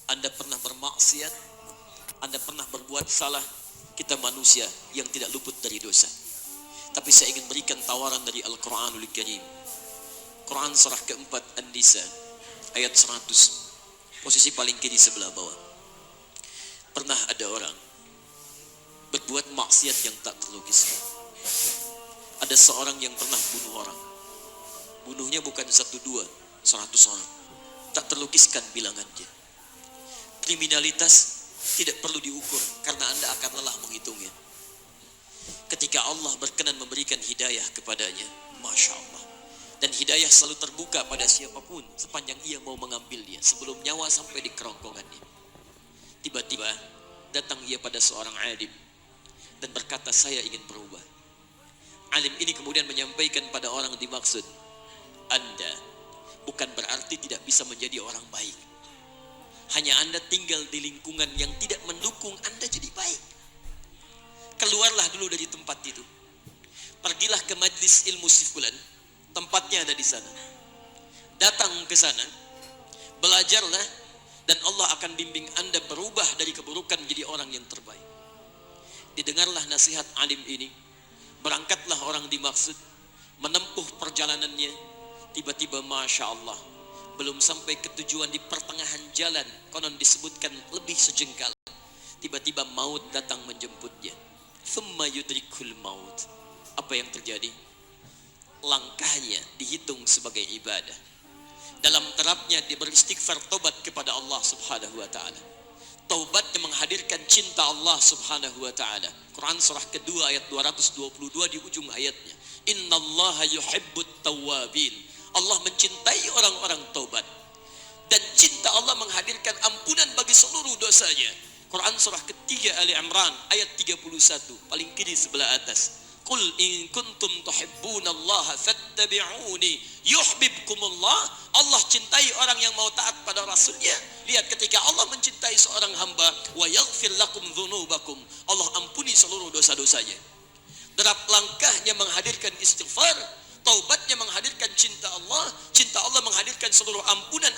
Anda pernah bermaksiat, Anda pernah berbuat salah. Kita manusia yang tidak luput dari dosa. Tapi saya ingin berikan tawaran dari Al-Quranul Karim. Quran surah keempat An-Nisa ayat 100, posisi paling kiri sebelah bawah. Pernah ada orang berbuat maksiat yang tak terlukiskan. Ada seorang yang pernah bunuh orang. Bunuhnya bukan 1, 2, 100 orang. Tak terlukiskan bilangannya. Kriminalitas tidak perlu diukur karena Anda akan lelah menghitungnya. Ketika Allah berkenan memberikan hidayah kepadanya, Masya Allah. Dan hidayah selalu terbuka pada siapapun sepanjang ia mau mengambilnya sebelum nyawa sampai di kerongkongannya. Tiba-tiba datang ia pada seorang alim dan berkata, saya ingin berubah. Alim ini kemudian menyampaikan pada orang dimaksud, Anda bukan berarti tidak bisa menjadi orang baik. Hanya Anda tinggal di lingkungan yang tidak mendukung Anda jadi baik. Keluarlah dulu dari tempat itu. Pergilah ke majlis ilmu si fulan, tempatnya ada di sana. Datang ke sana, belajarlah, dan Allah akan bimbing Anda berubah dari keburukan menjadi orang yang terbaik. Didengarlah nasihat alim ini. Berangkatlah orang dimaksud, menempuh perjalanannya. Tiba-tiba Masya Allah, belum sampai ke tujuan, di pertengahan jalan, konon disebutkan lebih sejengkal, tiba-tiba maut datang menjemputnya. Thumma yudrikul maut. Apa yang terjadi? Langkahnya dihitung sebagai ibadah. Dalam terapnya dia beristighfar, tobat kepada Allah subhanahu wa ta'ala. Taubat yang menghadirkan cinta Allah subhanahu wa ta'ala. Quran surah kedua ayat 222 di ujung ayatnya. Innallaha yuhibbut tawwabin. Allah mencintai orang-orang taubat. Dan cinta Allah menghadirkan ampunan bagi seluruh dosanya. Quran surah ketiga Ali Imran ayat 31, paling kiri sebelah atas. Qul in kuntum tuhibbunallaha fattabi'uni yuhibbukumullah. Allah cintai orang yang mau taat pada Rasulnya. Lihat, ketika Allah mencintai seorang hamba, wa yaghfir lakum dzunubakum, Allah ampuni seluruh dosa-dosanya. Derap langkahnya menghadirkan istighfar, taubatnya menghadirkan cinta Allah menghadirkan seluruh ampunan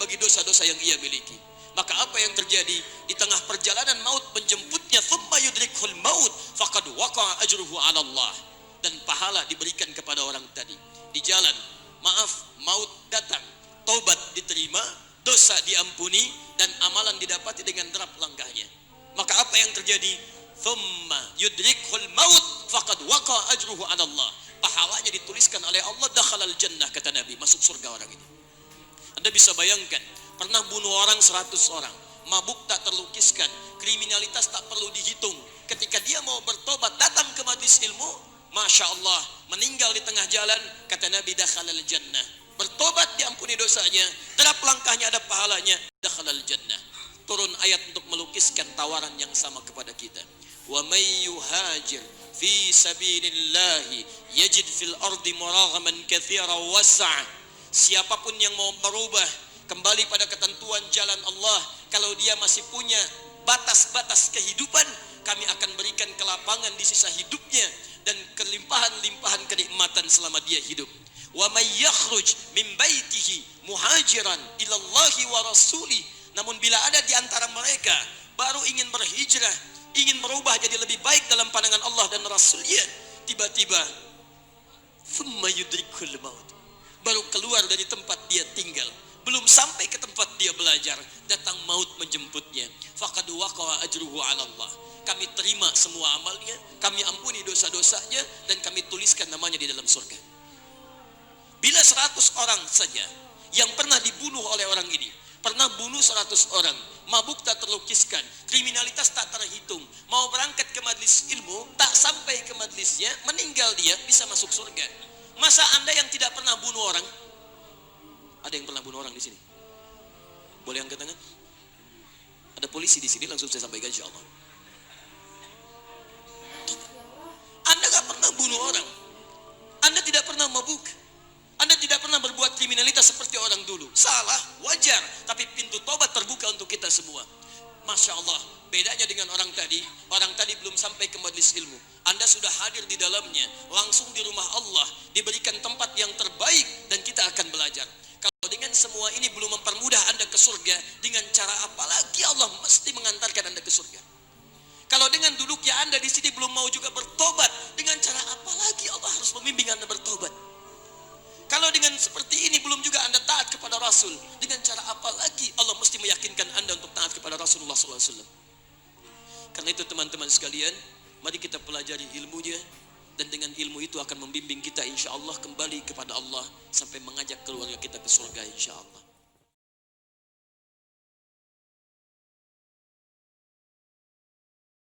bagi dosa-dosa yang ia miliki. Maka apa yang terjadi? Di tengah perjalanan maut menjemputnya, thumma yudrikhul maut faqad waqa'a ajruhu 'ala Allah. Dan pahala diberikan kepada orang tadi. Di jalan, maaf, maut datang, taubat diterima, dosa diampuni, dan amalan didapati dengan derap langkahnya. Maka apa yang terjadi? Thumma yudrikhul maut faqad waqa'a ajruhu 'ala Allah. Pahalanya dituliskan oleh Allah, dakhalal jannah, kata Nabi, masuk surga orang ini. Anda bisa bayangkan, pernah bunuh orang 100 orang, mabuk tak terlukiskan, kriminalitas tak perlu dihitung. Ketika dia mau bertobat, datang ke majlis ilmu, Masya Allah, meninggal di tengah jalan, kata Nabi, dakhalal jannah. Bertobat diampuni dosanya, derap langkahnya ada pahalanya, dakhalal jannah. Turun ayat untuk melukiskan tawaran yang sama kepada kita. Wa may yuhajir fi sabilillahi yajid fil ardi muraghaman katsiran was'a. Siapapun yang mau berubah kembali pada ketentuan jalan Allah, kalau dia masih punya batas-batas kehidupan, kami akan berikan kelapangan di sisa hidupnya dan kelimpahan-limpahan kenikmatan selama dia hidup. Wa may yakhruj min baitihi muhajiran ila Allahi wa rasuli. Namun bila ada di antara mereka baru ingin berhijrah, ingin berubah jadi lebih baik dalam pandangan Allah dan Rasulnya, tiba-tiba thumma yudrikul maut, baru keluar dari tempat dia tinggal, belum sampai ke tempat dia belajar, datang maut menjemputnya. Faqad waqa'a ajruhu 'ala Allah. Kami terima semua amalnya, kami ampuni dosa-dosanya, dan kami tuliskan namanya di dalam surga. Bila 100 orang saja yang pernah dibunuh oleh orang ini, pernah bunuh 100 orang, mabuk tak terlukiskan, kriminalitas tak terhitung, mau berangkat ke majlis ilmu, tak sampai ke majlisnya, meninggal dia, bisa masuk surga. Masa Anda yang tidak pernah bunuh orang? Ada yang pernah bunuh orang di sini? Boleh angkat tangan? Ada polisi di sini, langsung saya sampaikan insyaallah. Anda gak pernah bunuh orang. Anda tidak pernah mabuk. Anda tidak pernah berbuat kriminalitas seperti orang dulu. Salah, wajar, tapi pintu tobat terbuka untuk kita semua. Masya Allah, bedanya dengan orang tadi belum sampai ke majlis ilmu. Anda sudah hadir di dalamnya, langsung di rumah Allah, diberikan tempat yang terbaik, dan kita akan belajar. dengan semua ini belum mempermudah Anda ke surga, dengan cara apa lagi Allah mesti mengantarkan Anda ke surga? Kalau dengan duduknya Anda di sini belum mau juga bertobat, dengan cara apa lagi Allah harus membimbing Anda bertobat? Kalau dengan seperti ini belum juga Anda taat kepada Rasul, dengan cara apa lagi Allah mesti meyakinkan Anda untuk taat kepada Rasulullah SAW? Karena itu teman-teman sekalian, mari kita pelajari ilmunya, dan dengan ilmu itu akan membimbing kita insya Allah kembali kepada Allah sampai mengajak keluarga kita ke surga insya Allah.